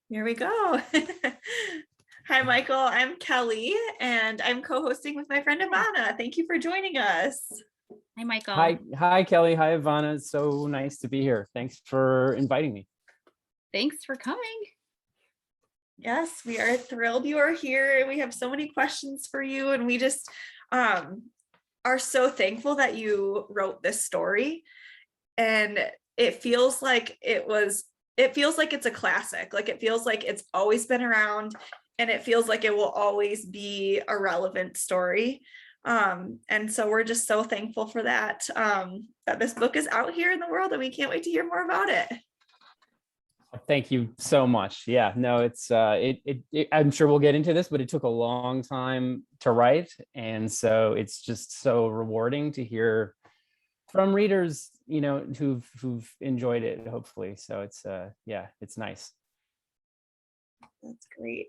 Here we go. Hi, Michael. I'm Kelly, and I'm co-hosting with my friend Ivana. Thank you for joining us. Hi, Michael. Hi, Kelly. Hi, Ivana. It's so nice to be here. Thanks for inviting me. Thanks for coming. Yes, we are thrilled you are here. We have so many questions for you, and we just are so thankful that you wrote this story. And it feels like it's a classic. Like it feels like it's always been around, and it feels like it will always be a relevant story. And so we're just so thankful for that, that this book is out here in the world, and we can't wait to hear more about it. Thank you so much. Yeah, no, it's I'm sure we'll get into this, but it took a long time to write, and so it's just so rewarding to hear from readers, who've enjoyed it, hopefully. So it's it's nice. That's great.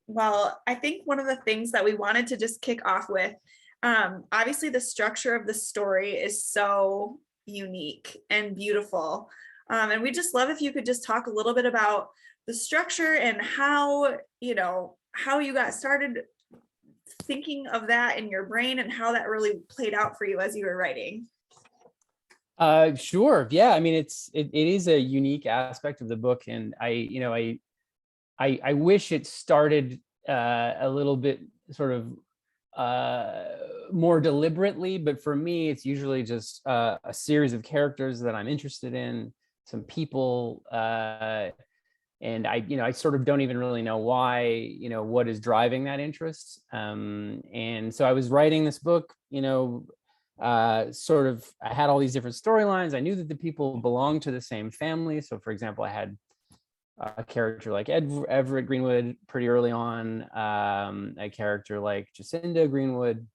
Well, I think one of the things that we wanted to just kick off with, obviously the structure of the story is so unique and beautiful. And we just love if you could just talk a little bit about the structure and how you got started thinking of that in your brain and how that really played out for you as you were writing. Sure. Yeah. I mean, it is a unique aspect of the book, and I wish it started a little bit sort of more deliberately, but for me, it's usually just a series of characters that I'm interested in, some people, and I sort of don't even really know why, what is driving that interest. And so I was writing this book, I had all these different storylines. I knew that the people belonged to the same family. So for example, I had a character like Everett Greenwood pretty early on, a character like Jacinda Greenwood.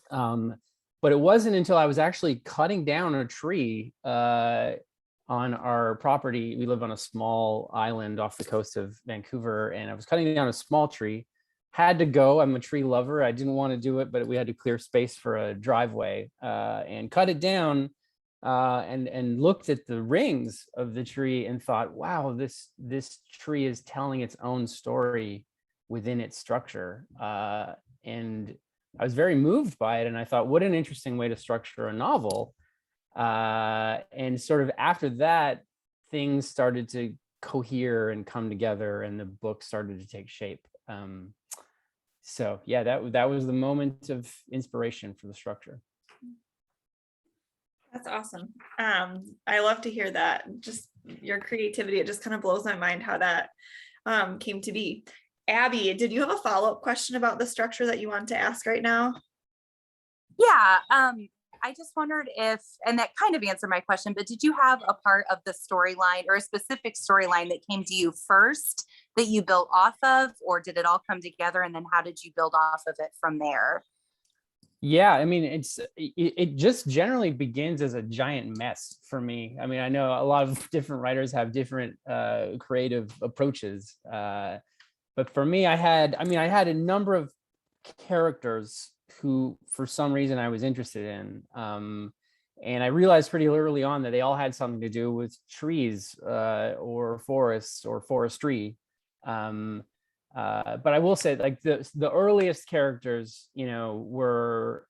But it wasn't until I was actually cutting down a tree on our property. We live on a small island off the coast of Vancouver, and I was cutting down a small tree. Had to go. I'm a tree lover. I didn't want to do it, but we had to clear space for a driveway, and cut it down, and looked at the rings of the tree and thought, wow, this tree is telling its own story within its structure. And I was very moved by it, and I thought, what an interesting way to structure a novel. And sort of after that, things started to cohere and come together, and the book started to take shape. So yeah, that was the moment of inspiration for the structure. That's awesome. I love to hear that. Just your creativity, it just kind of blows my mind how that came to be. Abby, did you have a follow-up question about the structure that you want to ask right now? Yeah, I just wondered if, and that kind of answered my question, but did you have a part of the storyline or a specific storyline that came to you first that you built off of, or did it all come together, and then how did you build off of it from there? Yeah, I mean, it just generally begins as a giant mess for me. I mean, I know a lot of different writers have different creative approaches, but for me, I had a number of characters who, for some reason, I was interested in, and I realized pretty early on that they all had something to do with trees, or forests, or forestry. But I will say, like, the earliest characters, were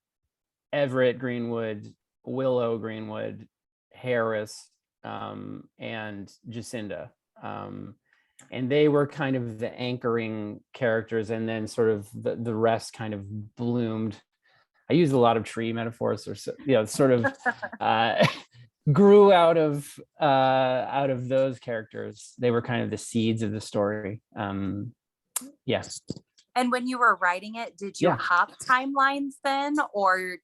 Everett Greenwood, Willow Greenwood, Harris, and Jacinda. And they were kind of the anchoring characters, and then sort of the rest kind of bloomed. I used a lot of tree metaphors, or sort of grew out of those characters. They were kind of the seeds of the story. Yes. And when you were writing it, did you hop timelines then, or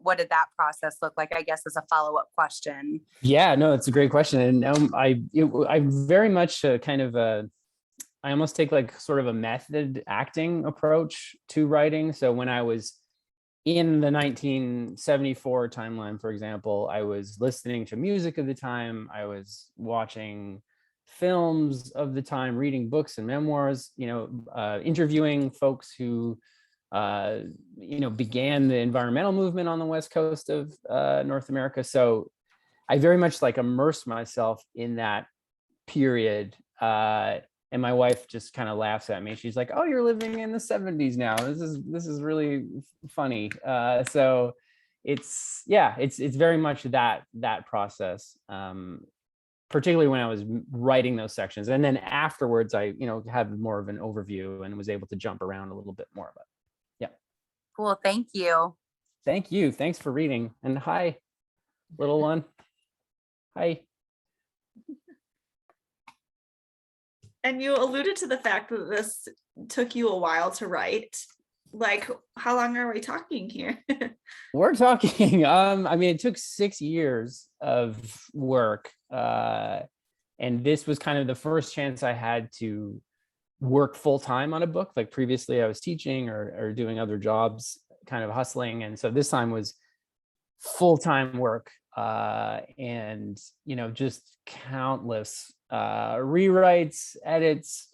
what did that process look like? I guess as a follow-up question. Yeah, no, it's a great question. And I very much I almost take like sort of a method acting approach to writing. So when I was in the 1974 timeline, for example, I was listening to music of the time. I was watching films of the time, reading books and memoirs, interviewing folks who, began the environmental movement on the West Coast of North America. So I very much like immersed myself in that period, And my wife just kind of laughs at me. She's like, "Oh, you're living in the 70s now. This is really funny." So it's very much that process, particularly when I was writing those sections. And then afterwards, I had more of an overview and was able to jump around a little bit more. But yeah. Cool. Thank you. Thank you. Thanks for reading. And hi, little one. Hi. And you alluded to the fact that this took you a while to write. Like, how long are we talking here? We're talking, I mean, it took 6 years of work. And this was kind of the first chance I had to work full time on a book. Like previously I was teaching or doing other jobs, kind of hustling. And so this time was full-time work, and just countless rewrites, edits.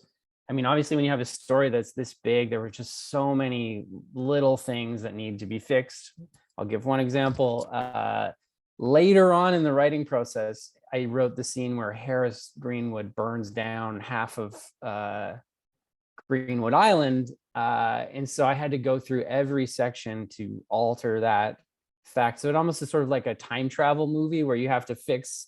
I mean, obviously when you have a story that's this big, there were just so many little things that need to be fixed. I'll give one example. Later on in the writing process, I wrote the scene where Harris Greenwood burns down half of Greenwood Island, and so I had to go through every section to alter that fact. So it almost is sort of like a time travel movie where you have to fix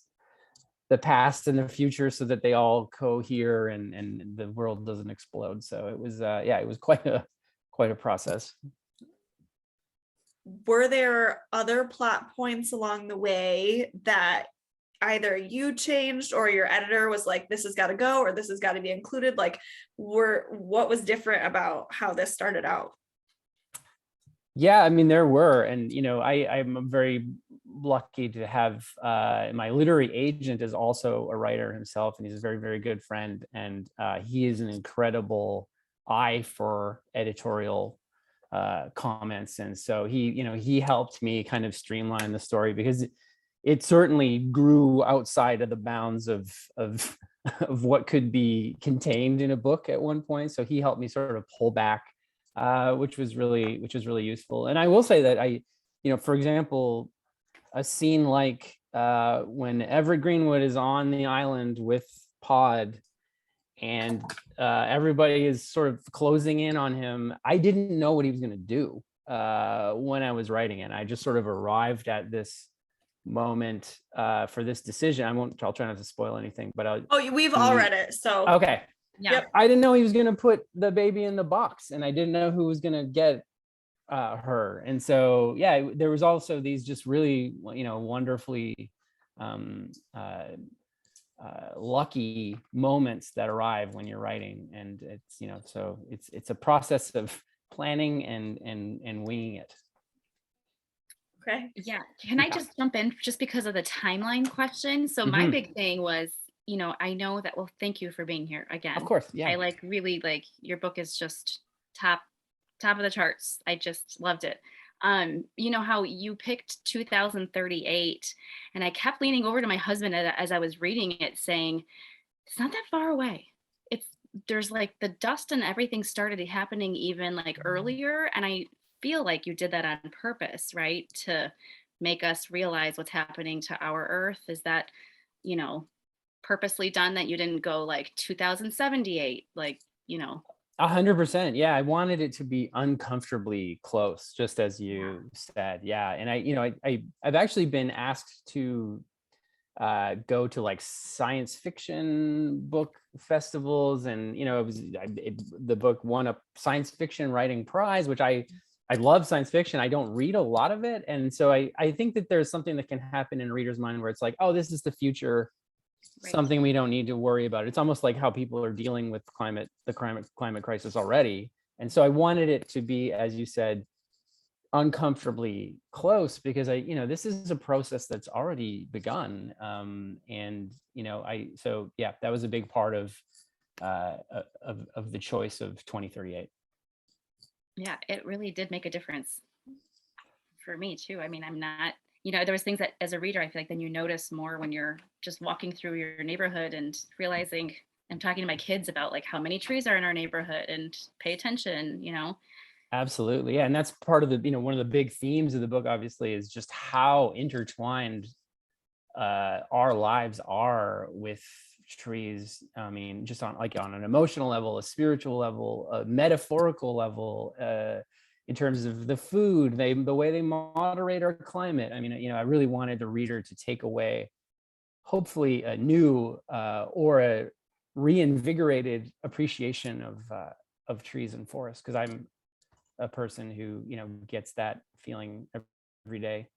the past and the future so that they all cohere and the world doesn't explode. So it was it was quite a process. Were there other plot points along the way that either you changed or your editor was like, this has got to go, or this has got to be included? Like, what was different about how this started out? Yeah, I mean, there were, and I'm very lucky to have my literary agent is also a writer himself, and he's a very, very good friend, and he is an incredible eye for editorial comments, and so he helped me kind of streamline the story, because it certainly grew outside of the bounds of what could be contained in a book at one point. So he helped me sort of pull back, which was really useful. And I will say that for example, a scene like when Everett Greenwood is on the island with Pod, and everybody is sort of closing in on him. I didn't know what he was going to do when I was writing it. I just sort of arrived at this moment for this decision. I'll try not to spoil anything, but we've all read it, so okay. Yeah. Yep. I didn't know he was going to put the baby in the box, and I didn't know who was going to get her. And so, there was also these just really, wonderfully lucky moments that arrive when you're writing. And it's, so it's a process of planning and winging it. okay. Yeah. Can I just jump in just because of the timeline question? So my Mhm. big thing was, I know that, well, thank you for being here again. Of course. Yeah. I really your book is just top of the charts. I just loved it. How you picked 2038, and I kept leaning over to my husband as I was reading it, saying, it's not that far away. There's like the dust and everything started happening even like earlier. And I feel like you did that on purpose, right? To make us realize what's happening to our Earth. Is that, purposely done, that you didn't go like 2078, like, 100%. Yeah. I wanted it to be uncomfortably close, just as you said. Yeah. And I've actually been asked to go to like science fiction book festivals, and the book won a science fiction writing prize, which I love science fiction. I don't read a lot of it, and so I think that there's something that can happen in a reader's mind where it's like, oh, this is the future, Right. something we don't need to worry about. It's almost like how people are dealing with the climate crisis already. And so I wanted it to be, as you said, uncomfortably close, because this is a process that's already begun. That was a big part of the choice of 2038. Yeah, it really did make a difference for me too. I mean, I'm not, there was things that as a reader, I feel like then you notice more when you're just walking through your neighborhood and realizing, I'm talking to my kids about like how many trees are in our neighborhood and pay attention, Absolutely. Yeah. And that's part of the, one of the big themes of the book, obviously, is just how intertwined our lives are with trees. I mean, just on an emotional level, a spiritual level, a metaphorical level, in terms of the food, the way they moderate our climate. I mean, I really wanted the reader to take away, hopefully, a new or a reinvigorated appreciation of trees and forests, because I'm a person who gets that feeling every day.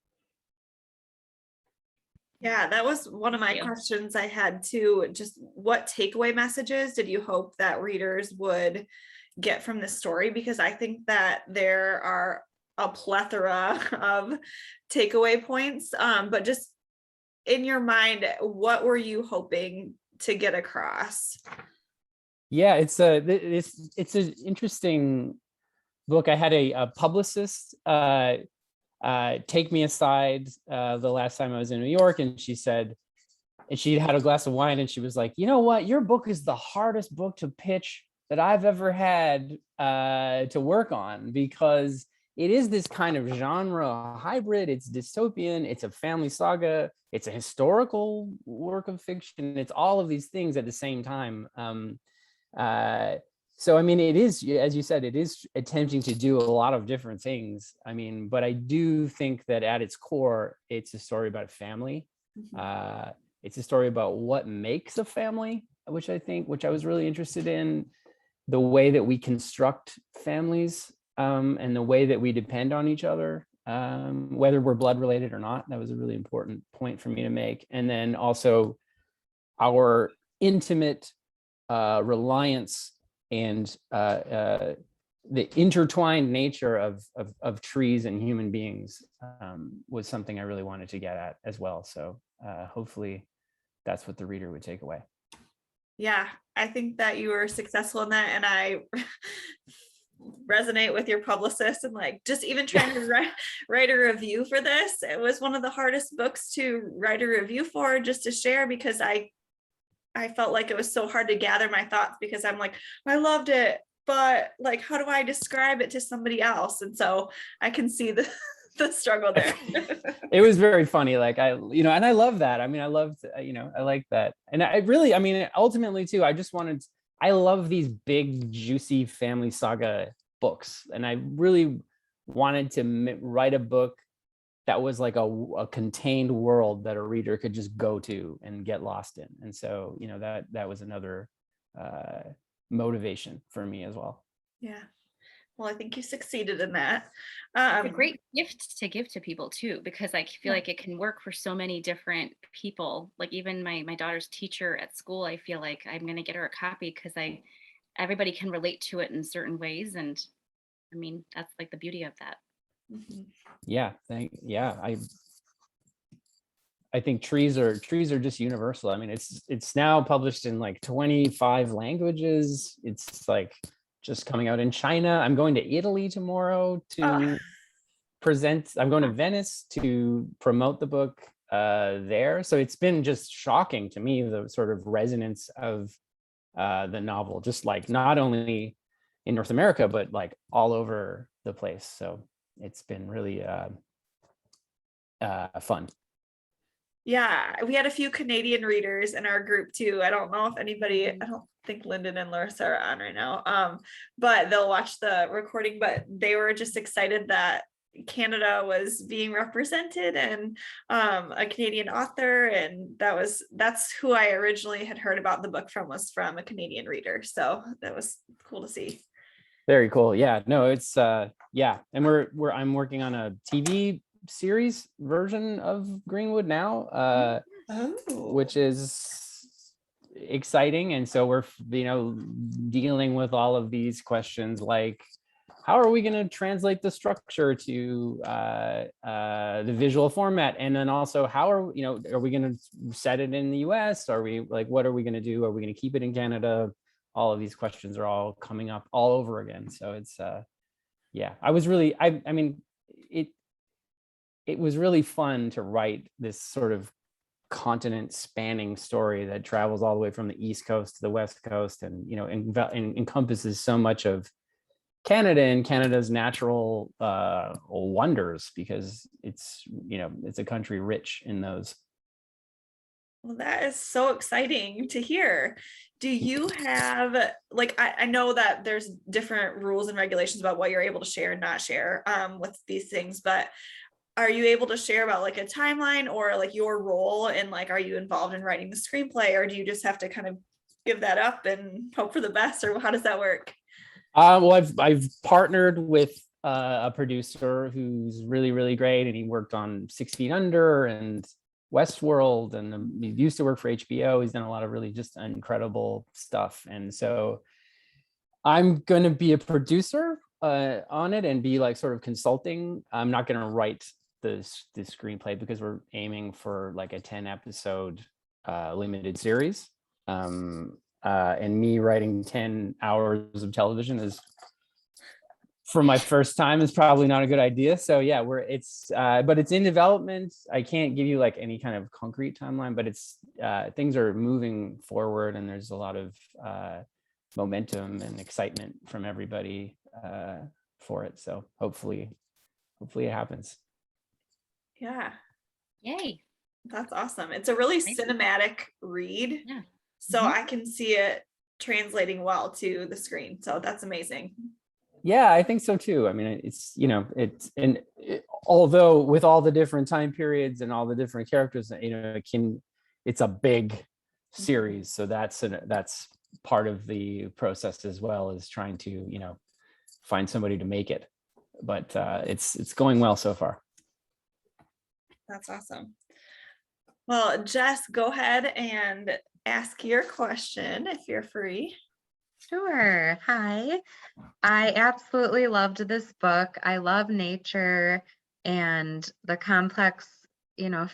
Yeah, that was one of my questions I had too. Just what takeaway messages did you hope that readers would get from this story? Because I think that there are a plethora of takeaway points, but just in your mind, what were you hoping to get across? Yeah, it's an interesting book. I had a publicist take me aside the last time I was in New York, and she said, and she had a glass of wine, and she was like, you know what, your book is the hardest book to pitch that I've ever had to work on, because it is this kind of genre hybrid. It's dystopian, it's a family saga, it's a historical work of fiction, it's all of these things at the same time. So, I mean, it is, as you said, it is attempting to do a lot of different things. I mean, but I do think that at its core, it's a story about family. It's a story about what makes a family, which I was really interested in, the way that we construct families, and the way that we depend on each other, whether we're blood related or not. That was a really important point for me to make. And then also our intimate reliance and the intertwined nature of trees and human beings was something I really wanted to get at as well. So hopefully that's what the reader would take away. Yeah, I think that you were successful in that, and I resonate with your publicist, and like just even trying to write a review for this. It was one of the hardest books to write a review for, just to share, because I felt like it was so hard to gather my thoughts, because I'm like, I loved it, but like, how do I describe it to somebody else? And so I can see the struggle there. It was very funny. Like and I love that. I mean, I loved, I like that. And I really, I mean, ultimately too, I love these big, juicy family saga books. And I really wanted to write a book that was like a contained world that a reader could just go to and get lost in. And so, that was another motivation for me as well. Yeah. Well, I think you succeeded in that. It's a great gift to give to people too, because I feel like it can work for so many different people. Like even my daughter's teacher at school, I feel like I'm going to get her a copy because everybody can relate to it in certain ways. And I mean, that's like the beauty of that. Yeah. I think trees are just universal. I mean, it's now published in like 25 languages. It's like just coming out in China. I'm going to Italy tomorrow to present. I'm going to Venice to promote the book there. So it's been just shocking to me, the sort of resonance of the novel, just like not only in North America, but like all over the place. So it's been really fun. Yeah, we had a few Canadian readers in our group too. I don't know if anybody, I don't think Lyndon and Larissa are on right now, but they'll watch the recording. But they were just excited that Canada was being represented, and a Canadian author, and that's who I originally had heard about the book from, was from a Canadian reader. So that was cool to see. Very cool. Yeah, no, it's yeah, and I'm working on a TV series version of Greenwood now, which is exciting. And so we're dealing with all of these questions, like how are we going to translate the structure to the visual format, and then also how are we going to set it in the US? Are we like, what are we going to do? Are we going to keep it in Canada? All of these questions are all coming up all over again. So it's yeah, I mean it was really fun to write this sort of continent spanning story that travels all the way from the East Coast to the West Coast, and encompasses so much of Canada and Canada's natural wonders, because it's a country rich in those. Well, that is so exciting to hear. Do you have, like, I know that there's different rules and regulations about what you're able to share and not share with these things, but are you able to share about like a timeline or like your role and like, are you involved in writing the screenplay, or do you just have to kind of give that up and hope for the best, or how does that work? Well, I've partnered with a producer who's really, really great, and he worked on 6 Feet Under and Westworld, and he used to work for HBO. He's done a lot of really just incredible stuff, and so I'm going to be a producer on it and be like sort of consulting. I'm not going to write the screenplay because we're aiming for like a 10-episode limited series. And me writing 10 hours of television is, for my first time, is probably not a good idea. So yeah, but it's in development. I can't give you like any kind of concrete timeline, but it's things are moving forward, and there's a lot of momentum and excitement from everybody for it. So hopefully it happens. Yeah, Yay. that's awesome. It's a really Thank you. cinematic read. Yeah. So Mhm. I can see it translating well to the screen. So that's amazing. Yeah, I think so too. I mean, although with all the different time periods and all the different characters, it's a big series. So that's part of the process as well, is trying to, find somebody to make it. But it's going well so far. That's awesome. Well, Jess, go ahead and ask your question if you're free. Sure. Hi. I absolutely loved this book. I love nature and the complex,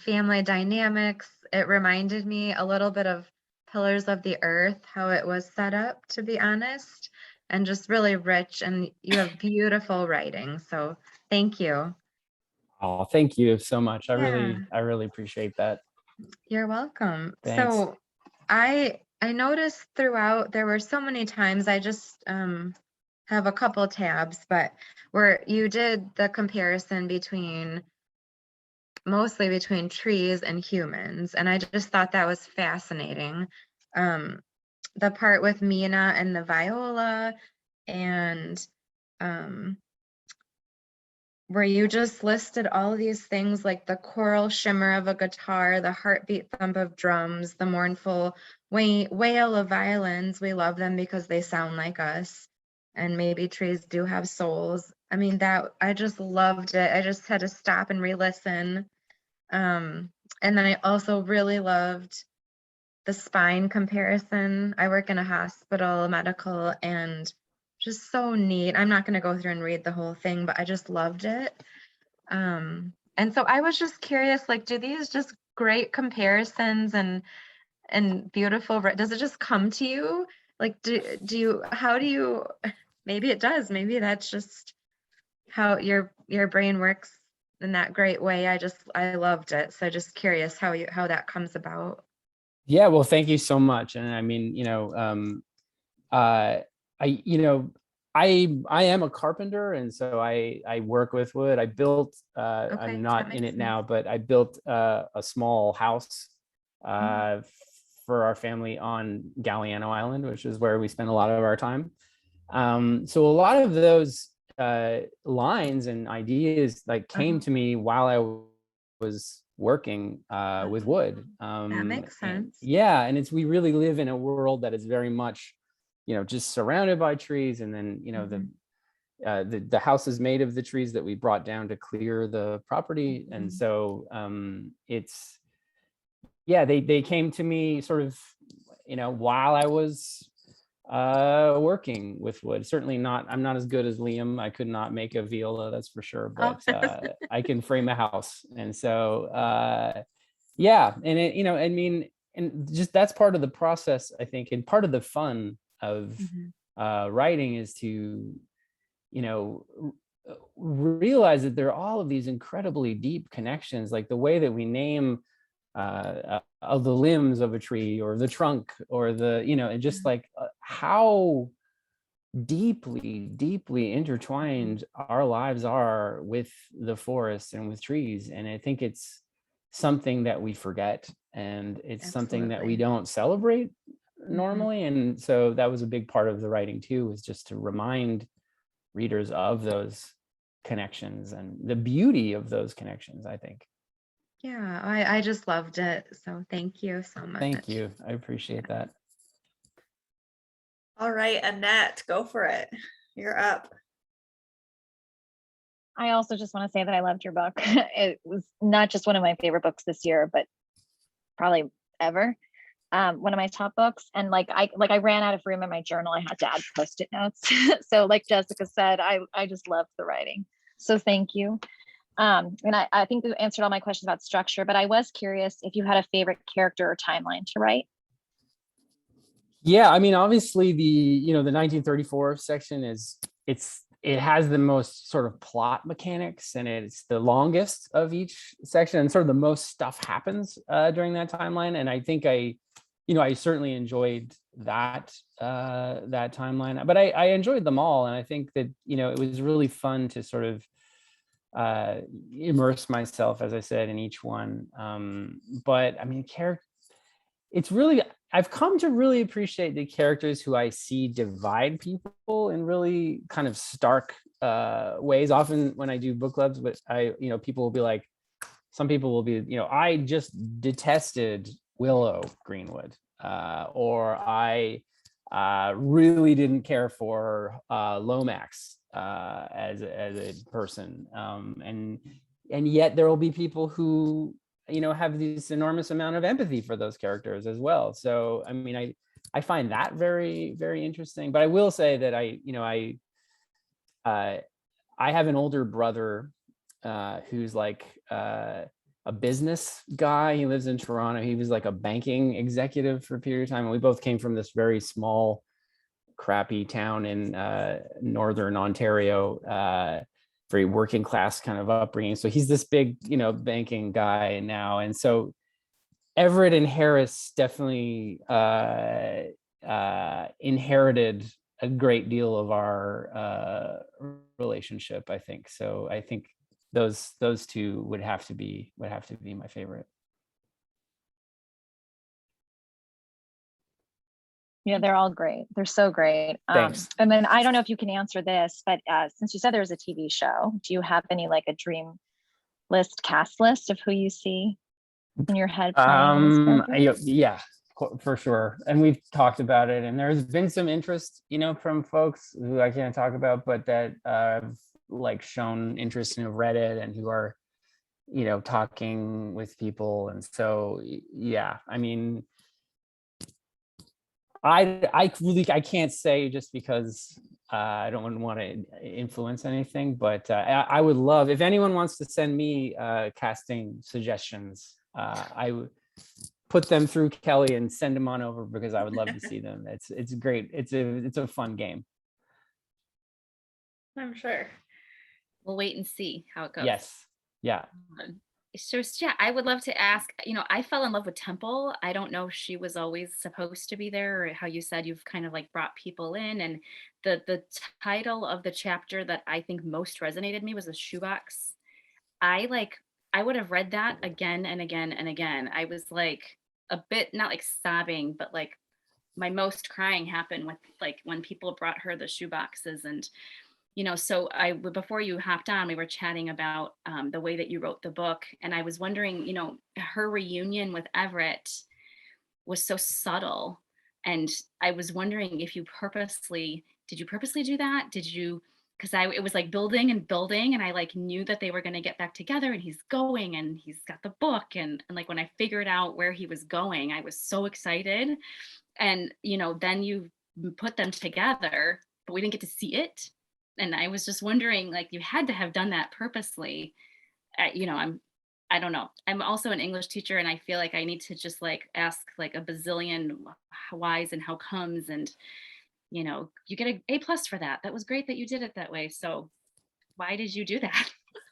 family dynamics. It reminded me a little bit of Pillars of the Earth, how it was set up, to be honest, and just really rich. And you have beautiful writing. So thank you. Oh, thank you so much. I Yeah. really appreciate that. You're welcome. Thanks. So I noticed throughout there were so many times I just have a couple tabs, but where you did the comparison mostly between trees and humans, and I just thought that was fascinating. The part with Mina and the viola, and where you just listed all of these things like the choral shimmer of a guitar, the heartbeat thump of drums, the mournful wail of violins. We love them because they sound like us. And maybe trees do have souls. I mean, I just loved it. I just had to stop and re-listen. And then I also really loved the spine comparison. I work in a hospital, medical, and just so neat. I'm not going to go through and read the whole thing, but I just loved it. And so I was just curious, like, do these just great comparisons and beautiful, does it just come to you? Like, how do you, maybe it does, maybe that's just how your brain works in that great way. I loved it. So just curious how that comes about. Yeah, well, thank you so much. And I mean, I am a carpenter, and so I work with wood. I built Okay, I'm that not in makes it now, but I built a small house for our family on Galliano Island, which is where we spend a lot of our time. So a lot of those lines and ideas like came to me while I was working with wood. That makes sense. And we really live in a world that is very much, just surrounded by trees, and then the house is made of the trees that we brought down to clear the property, and so they came to me sort of, while I was working with wood. Certainly not, I'm not as good as Liam. I could not make a viola, that's for sure, but I can frame a house. And so and it, I mean, and just that's part of the process, I think, and part of the fun of writing is to realize that there are all of these incredibly deep connections, like the way that we name of the limbs of a tree, or the trunk, or the and just like how deeply intertwined our lives are with the forest and with trees. And I think it's something that we forget, and it's something that we Absolutely. don't celebrate Mhm. normally. And so that was a big part of the writing too, was just to remind readers of those connections and the beauty of those connections, I think. Yeah, I just loved it. So thank you so much. Thank you. I appreciate that. All right, Annette, go for it. You're up. I also just want to say that I loved your book. It was not just one of my favorite books this year, but probably ever. One of my top books. And I ran out of room in my journal. I had to add post-it notes. So like Jessica said, I just loved the writing. So thank you. And I think you answered all my questions about structure, but I was curious if you had a favorite character or timeline to write. Yeah, I mean, obviously the 1934 section it has the most sort of plot mechanics, and it's the longest of each section, and sort of the most stuff happens during that timeline. And I think I certainly enjoyed that timeline, but I enjoyed them all. And I think that, it was really fun to sort of immerse myself, as I said, in each one. But I mean, I've come to really appreciate the characters who I see divide people in really kind of stark ways. Often when I do book clubs, but people will be like, some people will be, I just detested Willow Greenwood, or I really didn't care for Lomax as a person, and yet there will be people who have this enormous amount of empathy for those characters as well. So I mean, I find that very, very interesting. But I will say that I have an older brother who's like a business guy. He lives in Toronto. He was like a banking executive for a period of time, and we both came from this very small, crappy town in northern Ontario, very working class kind of upbringing. So he's this big, banking guy now. And so Everett and Harris definitely inherited a great deal of our relationship, I think. So I think those two would have to be my favorite. Yeah, they're all great. They're so great. Thanks. And then I don't know if you can answer this, but since you said there was a TV show, do you have any like a dream cast list of who you see in your head playing on this book? Yeah, for sure. And we've talked about it, and there's been some interest, from folks who I can't talk about, but that have like shown interest and have read it, and who are, talking with people. And so, yeah, I mean, I can't say, just because I don't want to influence anything, but I would love, if anyone wants to send me casting suggestions, I would put them through Kelly and send them on over, because I would love to see them. It's great. It's a fun game. I'm sure. We'll wait and see how it goes. Yes. Yeah. So yeah, I would love to ask, I fell in love with Temple. I don't know if she was always supposed to be there, or how you said you've kind of like brought people in. And the title of the chapter that I think most resonated me was the shoebox. I would have read that again and again and again. I was like a bit, not like sobbing, but like my most crying happened with like when people brought her the shoeboxes. And so before you hopped on, we were chatting about the way that you wrote the book. And I was wondering, her reunion with Everett was so subtle. And I was wondering if did you purposely do that? Because it was like building and building, and I like knew that they were going to get back together, and he's going and he's got the book. And like when I figured out where he was going, I was so excited. And, then you put them together, but we didn't get to see it. And I was just wondering, like, you had to have done that purposely. I don't know. I'm also an English teacher, and I feel like I need to just like ask like a bazillion whys and how comes. And, you get an A+ for that. That was great that you did it that way. So why did you do that?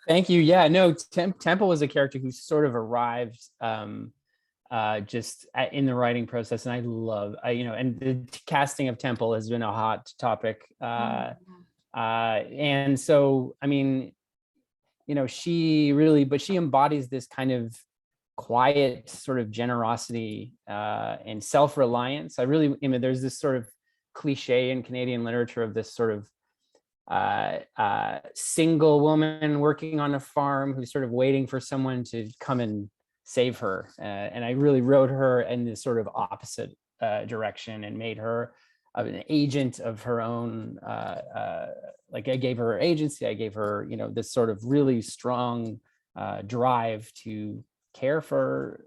Thank you. Yeah, no, Temple was a character who sort of arrived just in the writing process, and and the casting of Temple has been a hot topic. And so, I mean, she embodies this kind of quiet sort of generosity and self-reliance. I really, I mean, there's this sort of cliche in Canadian literature of this sort of single woman working on a farm who's sort of waiting for someone to come and save her. And I really wrote her in this sort of opposite direction and made her an agent of her own. Like I gave her agency, I gave her, you know, this sort of really strong drive to care for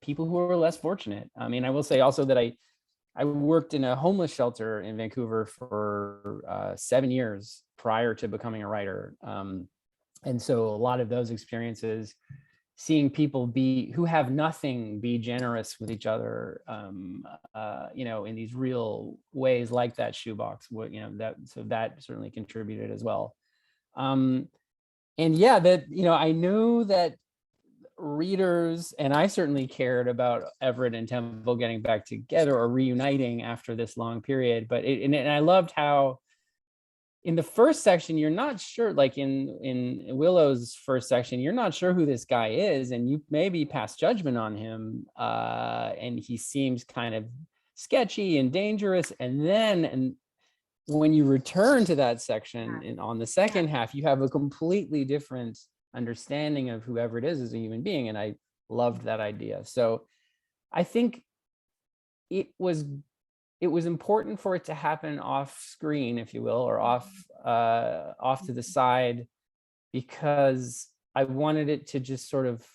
people who are less fortunate. I mean, I will say also that I worked in a homeless shelter in Vancouver for 7 years prior to becoming a writer. And so a lot of those experiences, seeing people who have nothing be generous with each other, you know, in these real ways, like that shoebox, you know, that certainly contributed as well. And yeah, that, you know, I knew that readers, and I certainly cared about Everett and Temple getting back together or reuniting after this long period. But and I loved how in the first section, you're not sure, like in Willow's first section, you're not sure who this guy is, and you maybe pass judgment on him, and he seems kind of sketchy and dangerous. And then when you return to that section and on the second half, you have a completely different understanding of whoever it is as a human being. And I loved that idea. So I think it was important for it to happen off screen, if you will, or off to the side, because I wanted it to just sort of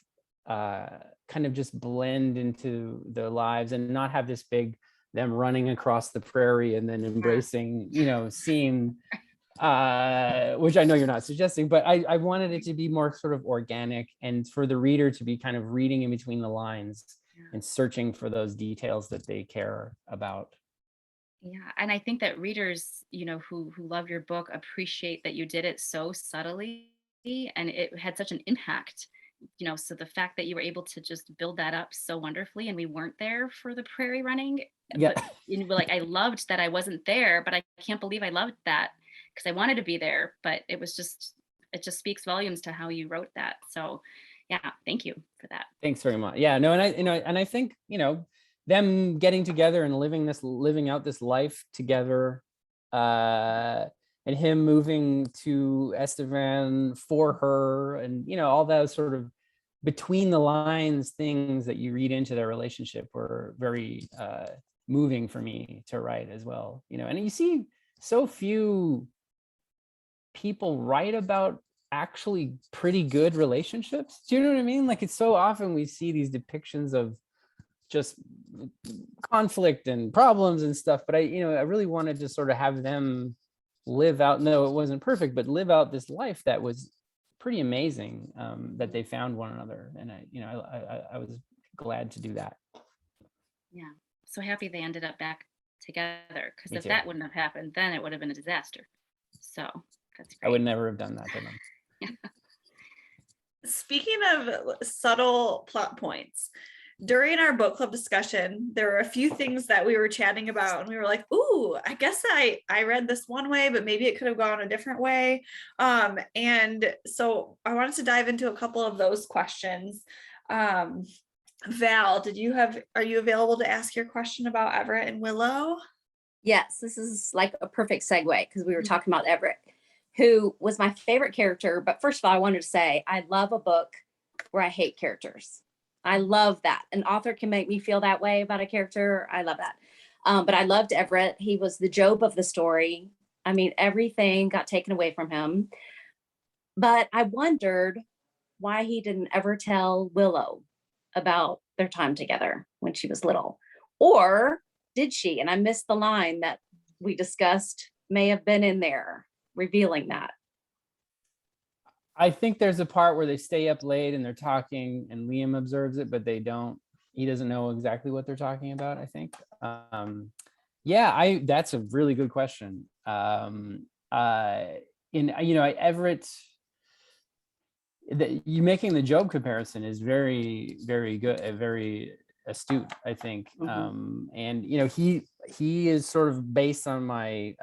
kind of just blend into their lives and not have this big them running across the prairie and then embracing, you know, scene, which I know you're not suggesting, but I wanted it to be more sort of organic and for the reader to be kind of reading in between the lines and searching for those details that they care about. Yeah, and I think that readers, you know, who love your book appreciate that you did it so subtly and it had such an impact, you know, so the fact that you were able to just build that up so wonderfully and we weren't there for the prairie running. Yeah. But, you know, like I loved that I wasn't there, but I can't believe I loved that because I wanted to be there, but it just speaks volumes to how you wrote that. So yeah, thank you for that. Thanks very much. Yeah, no, and I think, you know, them getting together and living out this life together, and him moving to Estevan for her, and, you know, all those sort of between the lines things that you read into their relationship were very moving for me to write as well. You know, and you see so few people write about actually pretty good relationships. Do you know what I mean? Like, it's so often we see these depictions of just conflict and problems and stuff, but I really wanted to sort of have them live out, no, it wasn't perfect, but live out this life that was pretty amazing, that they found one another. And I was glad to do that. Yeah, so happy they ended up back together, because Me if too. that wouldn't have happened, then it would have been a disaster. So that's great. I would never have done that to them. Speaking of subtle plot points, during our book club discussion, there were a few things that we were chatting about and we were like, ooh, I guess I read this one way, but maybe it could have gone a different way. And so I wanted to dive into a couple of those questions. Val, are you available to ask your question about Everett and Willow? Yes, this is like a perfect segue because we were talking about Everett, who was my favorite character. But first of all, I wanted to say I love a book where I hate characters. I love that. An author can make me feel that way about a character. I love that. But I loved Everett. He was the Job of the story. I mean, everything got taken away from him. But I wondered why he didn't ever tell Willow about their time together when she was little. Or did she? And I missed the line that we discussed may have been in there, revealing that. I think there's a part where they stay up late and they're talking and Liam observes it, but he doesn't know exactly what they're talking about, I think. That's a really good question. Everett, you making the Job comparison is very, very good, very astute, I think. Mm-hmm. And he is sort of based on my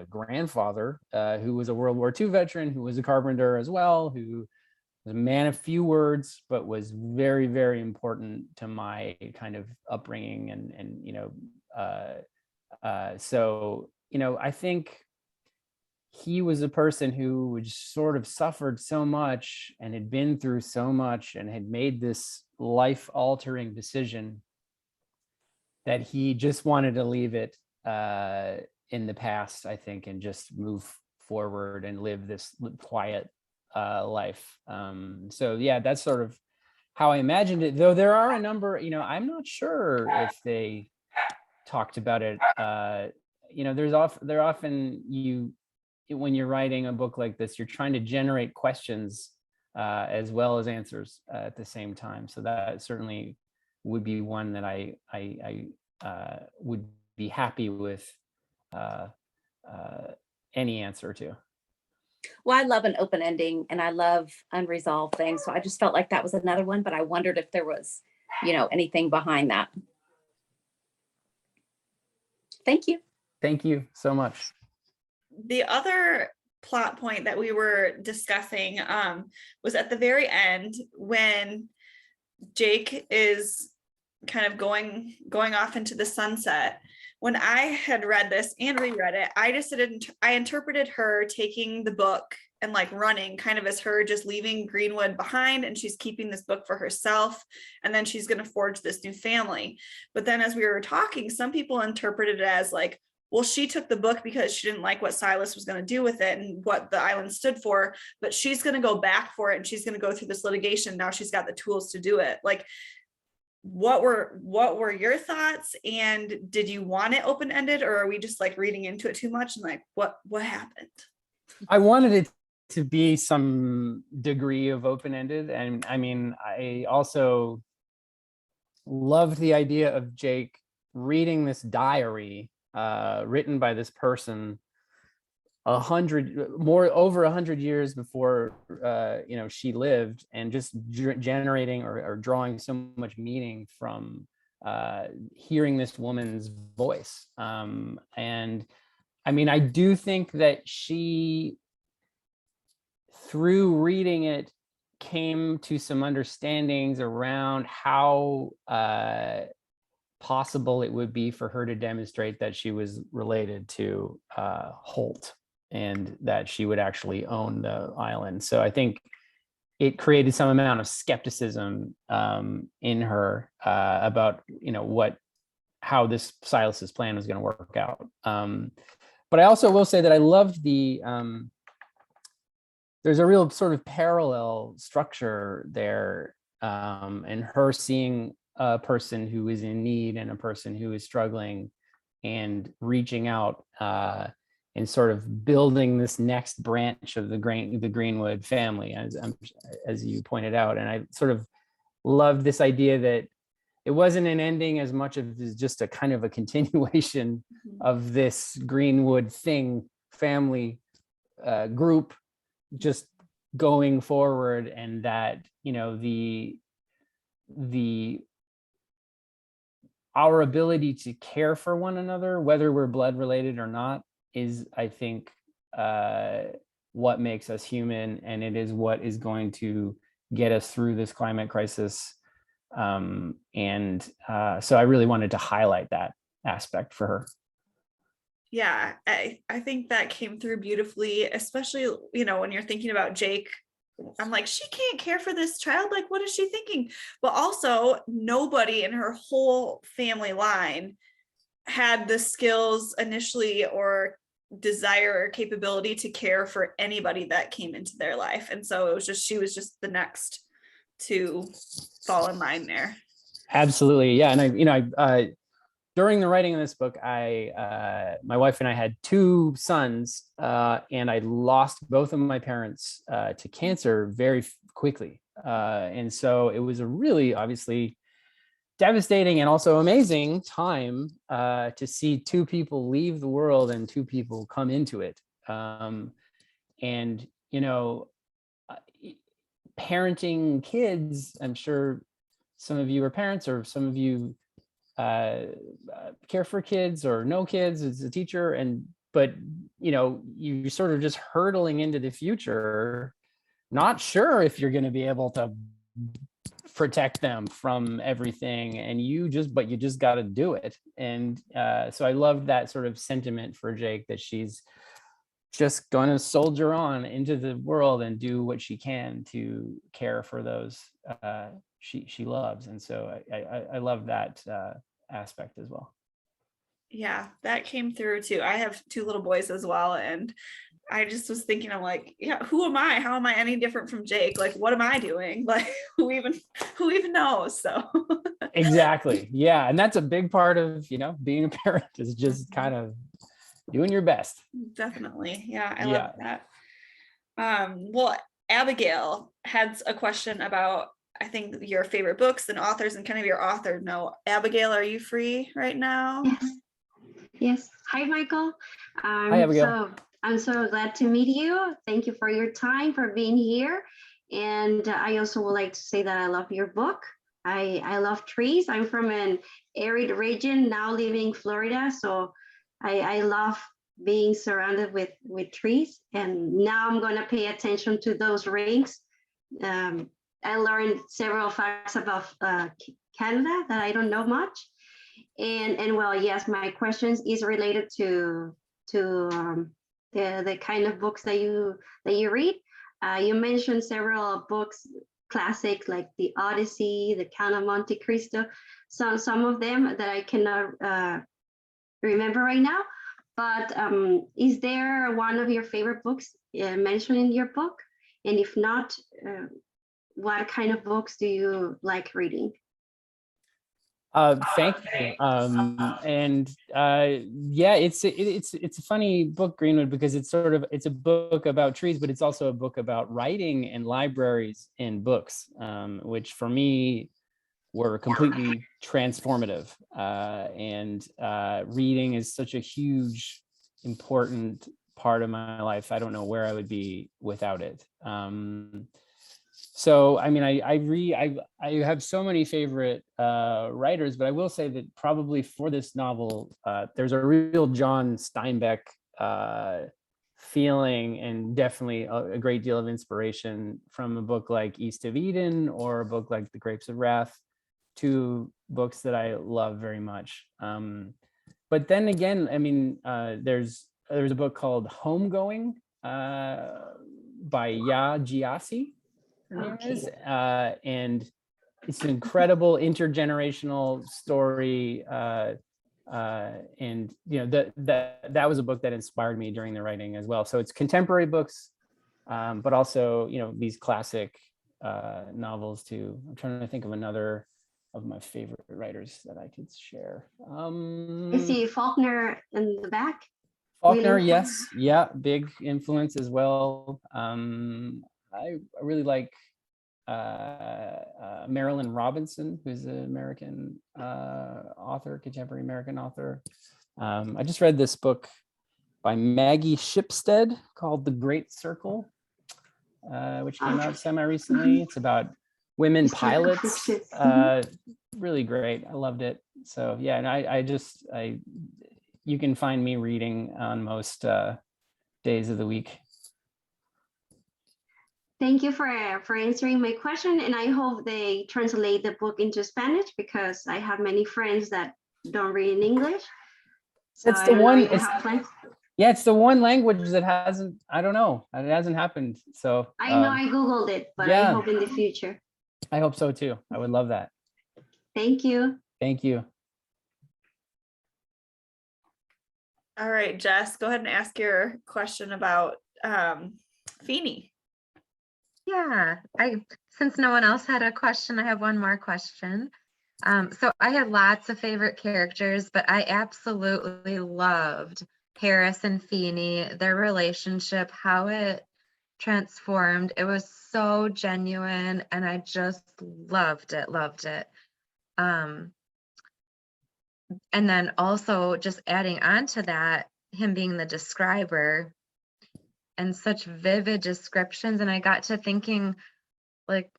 grandfather, who was a World War II veteran, who was a carpenter as well, who was a man of few words, but was very, very important to my kind of upbringing. And so, I think he was a person who would sort of suffered so much and had been through so much and had made this life altering decision that he just wanted to leave it in the past, I think, and just move forward and live this quiet life. So yeah, that's sort of how I imagined it, though there are a number, I'm not sure if they talked about it. There often when you're writing a book like this, you're trying to generate questions as well as answers at the same time. So that certainly would be one that I would be happy with any answer to. Well, I love an open ending and I love unresolved things. So I just felt like that was another one, but I wondered if there was, anything behind that. Thank you. Thank you so much. The other plot point that we were discussing was at the very end when Jake is kind of going off into the sunset. When I had read this and reread it, I interpreted her taking the book and like running kind of as her just leaving Greenwood behind, and she's keeping this book for herself, and then she's going to forge this new family. But then as we were talking, some people interpreted it as like, well, she took the book because she didn't like what Silas was going to do with it and what the island stood for, but she's going to go back for it and she's going to go through this litigation. Now she's got the tools to do it. Like, what were your thoughts, and did you want it open-ended, or are we just like reading into it too much and like what happened? I wanted it to be some degree of open-ended, and I mean, I also loved the idea of Jake reading this diary written by this person over 100 years before she lived, and just generating or drawing so much meaning from hearing this woman's voice. And I mean, I do think that she, through reading it, came to some understandings around how possible it would be for her to demonstrate that she was related to Holt, and that she would actually own the island. So I think it created some amount of skepticism in her about how this Silas's plan was going to work out. But I also will say that I loved there's a real sort of parallel structure there, and her seeing a person who is in need and a person who is struggling and reaching out and sort of building this next branch of the Greenwood family, as you pointed out. And I sort of loved this idea that it wasn't an ending as much as just a kind of a continuation of this Greenwood family group just going forward, and that our ability to care for one another, whether we're blood related or not, is, I think, what makes us human, and it is what is going to get us through this climate crisis. So I really wanted to highlight that aspect for her. Yeah, I think that came through beautifully, especially, when you're thinking about Jake. I'm like, she can't care for this child. Like, what is she thinking? But also, nobody in her whole family line had the skills initially or desire or capability to care for anybody that came into their life. And so she was just the next to fall in line there. Absolutely. Yeah. And I during the writing of this book, my wife and I had two sons, and I lost both of my parents to cancer very quickly. And so it was a really obviously devastating and also amazing time to see two people leave the world and two people come into it. Parenting kids, I'm sure some of you are parents, or some of you care for kids or know kids as a teacher, but you're sort of just hurtling into the future not sure if you're going to be able to protect them from everything, and you just got to do it. And so I loved that sort of sentiment for Jake, that she's just going to soldier on into the world and do what she can to care for those she loves. And so I love that aspect as well. Yeah, that came through too. I have 2 little boys as well, and I just was thinking, I'm like, yeah, who am I? How am I any different from Jake? Like, what am I doing? Like, who even knows? So Exactly. Yeah. And that's a big part of, being a parent, is just kind of doing your best. definitely. Yeah, I love that. Well, Abigail had a question about, I think, your favorite books and authors and kind of your author note. Abigail, are you free right now? Yes. Hi, Michael. Hi, Abigail. I'm so glad to meet you. Thank you for your time, for being here. And I also would like to say that I love your book. I love trees. I'm from an arid region, now living in Florida. So I love being surrounded with trees. And now I'm going to pay attention to those rings. I learned several facts about Canada that I don't know much. And well, yes, my questions is related to the kind of books that you read. You mentioned several books, classics like the Odyssey, the Count of Monte Cristo. So some of them that I cannot remember right now. But is there one of your favorite books mentioned in your book? And if not, what kind of books do you like reading? Thank you. Yeah, it's a funny book, Greenwood, because it's a book about trees, but it's also a book about writing and libraries and books, which for me were completely transformative. And reading is such a huge, important part of my life. I don't know where I would be without it. So, I mean, I have so many favorite writers, but I will say that probably for this novel, there's a real John Steinbeck feeling, and definitely a great deal of inspiration from a book like East of Eden or a book like The Grapes of Wrath, 2 books that I love very much. But then again, I mean, there's a book called Homegoing by Ya Gyasi. And it's an incredible intergenerational story, and that was a book that inspired me during the writing as well. So it's contemporary books, but also these classic novels too. I'm trying to think of another of my favorite writers that I could share. I see Faulkner in the back. Faulkner, yes, yeah, big influence as well. I really like Marilyn Robinson, who's an American author, contemporary American author. I just read this book by Maggie Shipstead called The Great Circle, which came out semi-recently. It's about women pilots. Really great. I loved it. So yeah, and you can find me reading on most days of the week. Thank you for answering my question, and I hope they translate the book into Spanish, because I have many friends that don't read in English. So it's the one language that hasn't, I don't know, it hasn't happened. So I know I Googled it, but yeah. I hope in the future. I hope so too. I would love that. Thank you. Thank you. All right, Jess, go ahead and ask your question about Feeny. Yeah, since no one else had a question, I have one more question. So I had lots of favorite characters, but I absolutely loved Paris and Feeny, their relationship, how it transformed. It was so genuine, and I just loved it. And then also just adding on to that, him being the describer and such vivid descriptions. And I got to thinking, like,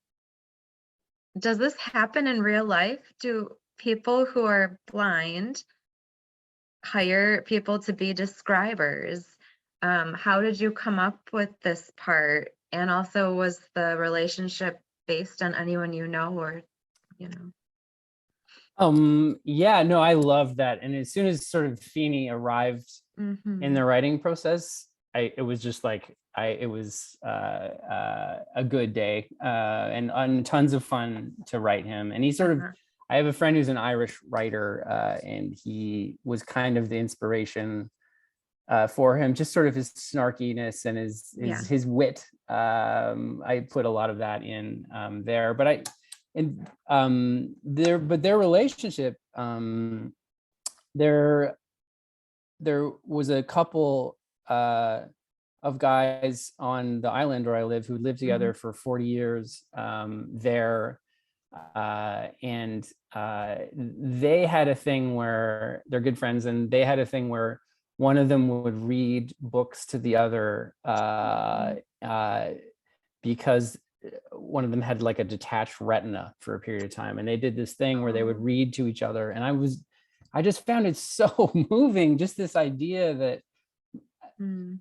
does this happen in real life? Do people who are blind hire people to be describers? How did you come up with this part? And also, was the relationship based on anyone you know, or, you know? Yeah, no, I love that. And as soon as sort of Feeney arrived in the writing process, it was just like, it was a good day and tons of fun to write him. And he sort of, I have a friend who's an Irish writer, and he was kind of the inspiration for him, just sort of his snarkiness and his wit. I put a lot of that in there, but their relationship, there was a couple of guys on the island where I live who lived together for 40 years there. And they had a thing where they're good friends, and they had a thing where one of them would read books to the other because one of them had like a detached retina for a period of time. And they did this thing where they would read to each other. And I just found it so moving, just this idea that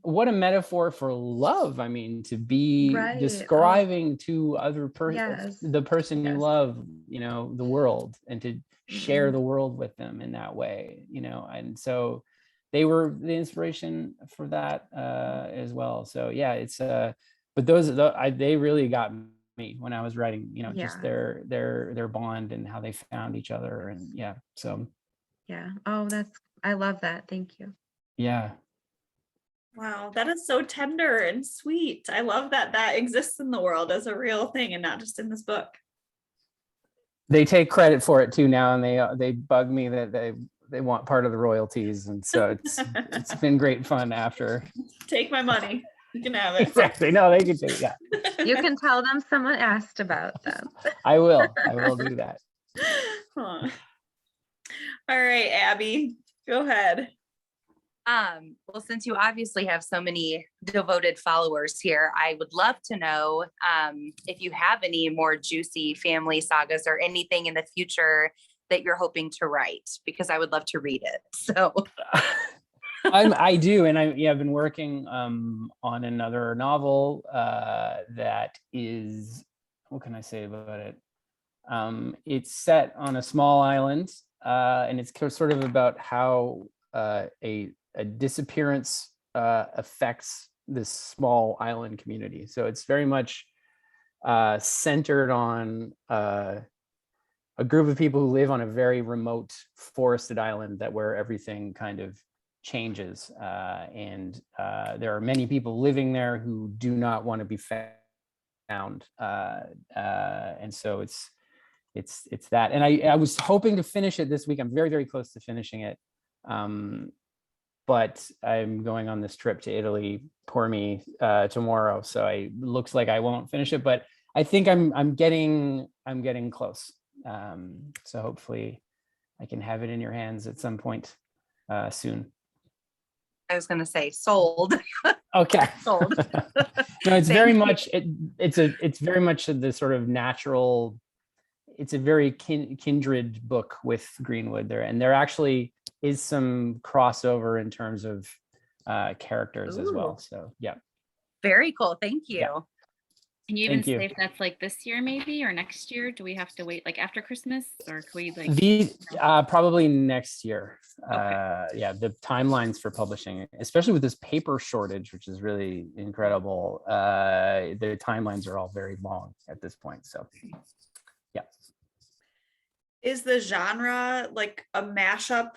what a metaphor for love. I mean, to be describing to the person you love, you know, the world, and to share the world with them in that way, you know. And so they were the inspiration for that as well. So yeah, it's but they really got me when I was writing, you know, just their bond and how they found each other. And yeah, so yeah. Oh, I love that. Thank you. Yeah. Wow, that is so tender and sweet. I love that that exists in the world as a real thing and not just in this book. They take credit for it too now, and they bug me that they want part of the royalties, and so it's been great fun after. Take my money. You can have it. Exactly. No, they can take that. You can tell them someone asked about them. I will do that. Huh. All right, Abby, go ahead. Well, since you obviously have so many devoted followers here, I would love to know if you have any more juicy family sagas or anything in the future that you're hoping to write, because I would love to read it. So I do, and I've been working on another novel that is, what can I say about it? It's set on a small island, and it's sort of about how a disappearance affects this small island community. So it's very much centered on a group of people who live on a very remote forested island where everything kind of changes. And there are many people living there who do not want to be found. And so it's that. And I was hoping to finish it this week. I'm very, very close to finishing it. But I'm going on this trip to Italy, poor me, tomorrow. So it looks like I won't finish it, but I think I'm getting close. So hopefully I can have it in your hands at some point soon. I was going to say sold. Okay. Sold. No, it's very much, it's very much the sort of natural, it's a very kindred book with Greenwood there. And there actually is some crossover in terms of characters as well. So yeah. Very cool. Thank you. Yeah. Can you even say if that's like this year maybe, or next year? Do we have to wait like after Christmas, or can we like probably next year? Okay. Yeah, the timelines for publishing, especially with this paper shortage, which is really incredible, the timelines are all very long at this point. So yeah. Is the genre like a mashup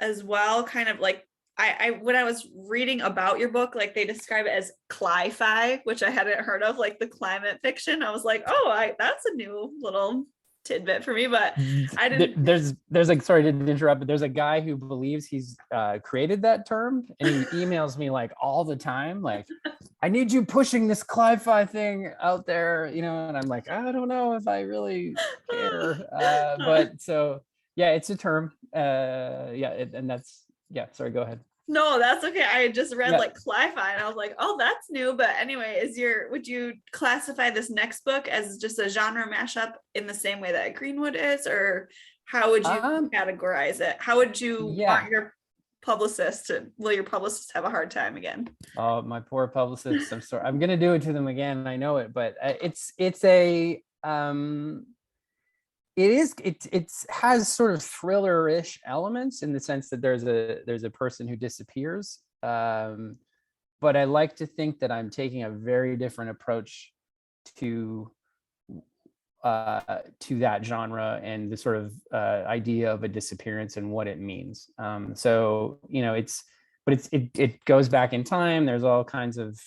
as well? Kind of like I when I was reading about your book, like they describe it as cli-fi, which I hadn't heard of, like the climate fiction. I was like, oh, that's a new little tidbit for me, but I didn't. There's like, sorry to interrupt, but there's a guy who believes he's created that term, and he emails me like all the time, like, I need you pushing this cli-fi thing out there, you know, and I'm like, I don't know if I really care, but so yeah, it's a term, and that's, yeah, sorry, go ahead. No, that's okay. I just read like cli-fi and I was like, oh, that's new. But anyway, would you classify this next book as just a genre mashup in the same way that Greenwood is, or how would you categorize it? How would you want your publicist, will your publicist have a hard time again? Oh, my poor publicists. I'm sorry. I'm gonna do it to them again. I know it, but it has sort of thriller-ish elements in the sense that there's a person who disappears. But I like to think that I'm taking a very different approach to that genre and the sort of idea of a disappearance and what it means. So, you know, it goes back in time. There's all kinds of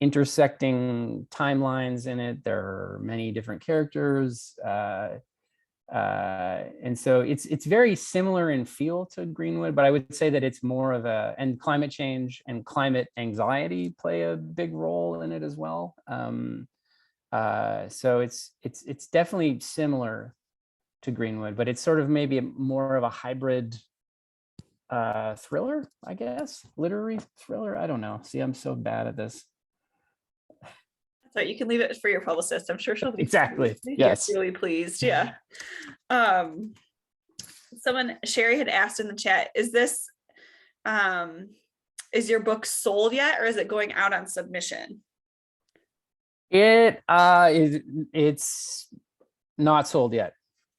intersecting timelines in it. There are many different characters. And so it's very similar in feel to Greenwood, but I would say that it's more of and climate change and climate anxiety play a big role in it as well. So it's definitely similar to Greenwood, but it's sort of maybe more of a hybrid thriller, I guess, literary thriller. I don't know. See, I'm so bad at this. So you can leave it for your publicist. I'm sure she'll be Exactly. Yes. really pleased. Yeah. Sherry had asked in the chat, is your book sold yet, or is it going out on submission? It's not sold yet.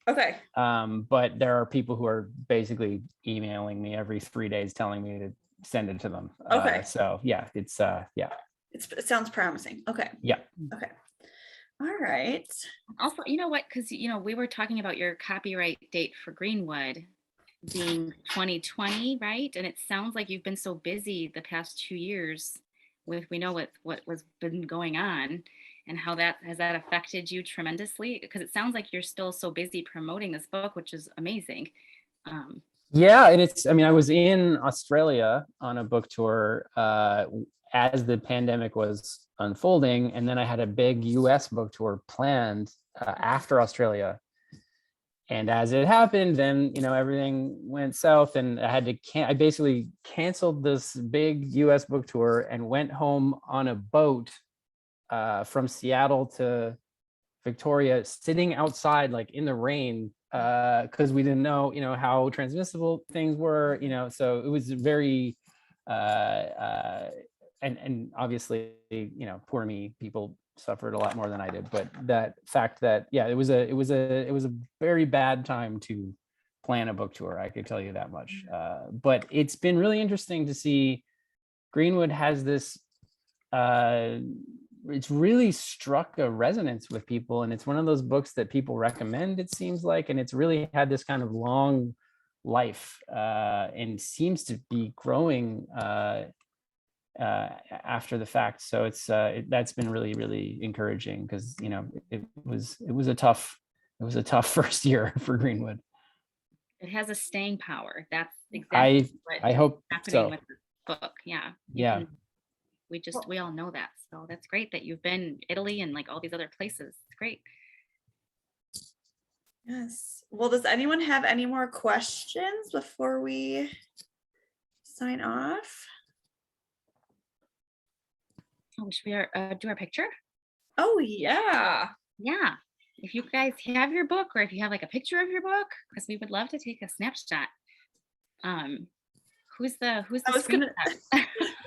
Okay. But there are people who are basically emailing me every 3 days telling me to send it to them. Okay. So yeah, it's yeah. It sounds promising. Okay. Yeah. Okay. All right. Also, you know what? Because, you know, we were talking about your copyright date for Greenwood being 2020, right? And it sounds like you've been so busy the past 2 years with, we know what was been going on, and how that has affected you tremendously? Because it sounds like you're still so busy promoting this book, which is amazing. Yeah, and I mean, I was in Australia on a book tour as the pandemic was unfolding, and then I had a big US book tour planned after Australia. And as it happened, then, you know, everything went south, and I basically canceled this big US book tour and went home on a boat from Seattle to Victoria, sitting outside like in the rain, because we didn't know, you know, how transmissible things were, you know. So it was very and obviously, you know, poor me, people suffered a lot more than I did. But that fact that, yeah, it was a very bad time to plan a book tour, I could tell you that much. But it's been really interesting to see Greenwood has this it's really struck a resonance with people, and it's one of those books that people recommend, it seems like, and it's really had this kind of long life and seems to be growing after the fact. So that's been really, really encouraging, because, you know, it was a tough first year for Greenwood. It has a staying power. That's exactly I hope happening so. with this book. Yeah. Yeah. We all know that. So that's great that you've been Italy and like all these other places. It's great. Yes. Well, does anyone have any more questions before we sign off? Oh, should we do our picture? Oh, yeah. Yeah. If you guys have your book, or if you have like a picture of your book, because we would love to take a snapshot. Who's the screenshot?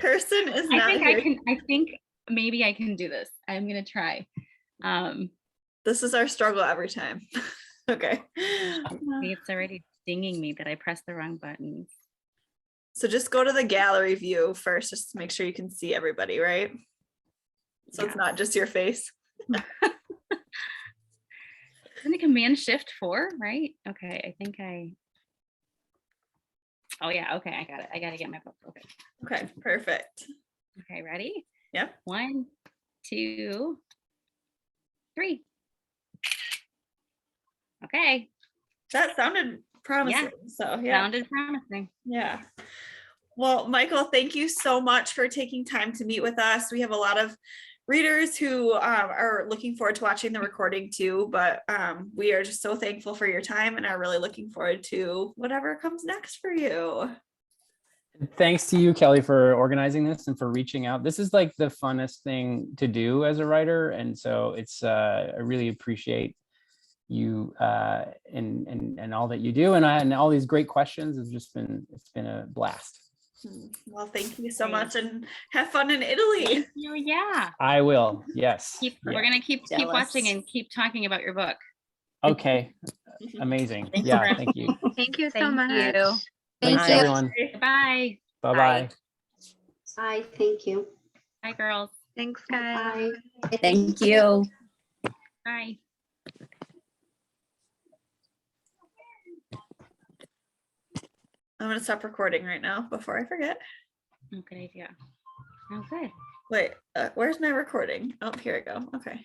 Kirsten is not here. I think maybe I can do this. I'm gonna try. This is our struggle every time. Okay. It's already dinging me that I pressed the wrong buttons. So just go to the gallery view first, just to make sure you can see everybody, right? So It's not just your face. Isn't it Command-Shift-4, right? Okay, I think oh yeah, okay, I got it. I gotta get my book. Okay, perfect. Okay, ready? Yep. 1, 2, 3. Okay. That sounded promising. Yeah. So yeah. Sounded promising. Yeah. Well, Michael, thank you so much for taking time to meet with us. We have a lot of readers who are looking forward to watching the recording too, but we are just so thankful for your time and are really looking forward to whatever comes next for you. Thanks to you, Kelly, for organizing this and for reaching out. This is like the funnest thing to do as a writer, and so it's I really appreciate you and all that you do, and all these great questions. It's been a blast. Well, thank you so Thanks. much and have fun in Italy. Yeah. I will. Yes. We're Yeah. gonna keep Jealous. watching and keep talking about your book. Okay. Amazing. Thanks, Yeah. Brooke. Thank you. Thank you so Thank much. you. Thanks, you. everyone. Bye. Bye-bye. Bye. Thank you. Bye, girls. Thanks, guys. Bye. Thank you. Bye. I'm gonna stop recording right now before I forget. Oh, good idea. Oh, good. Wait, where's my recording? Oh, here we go. Okay.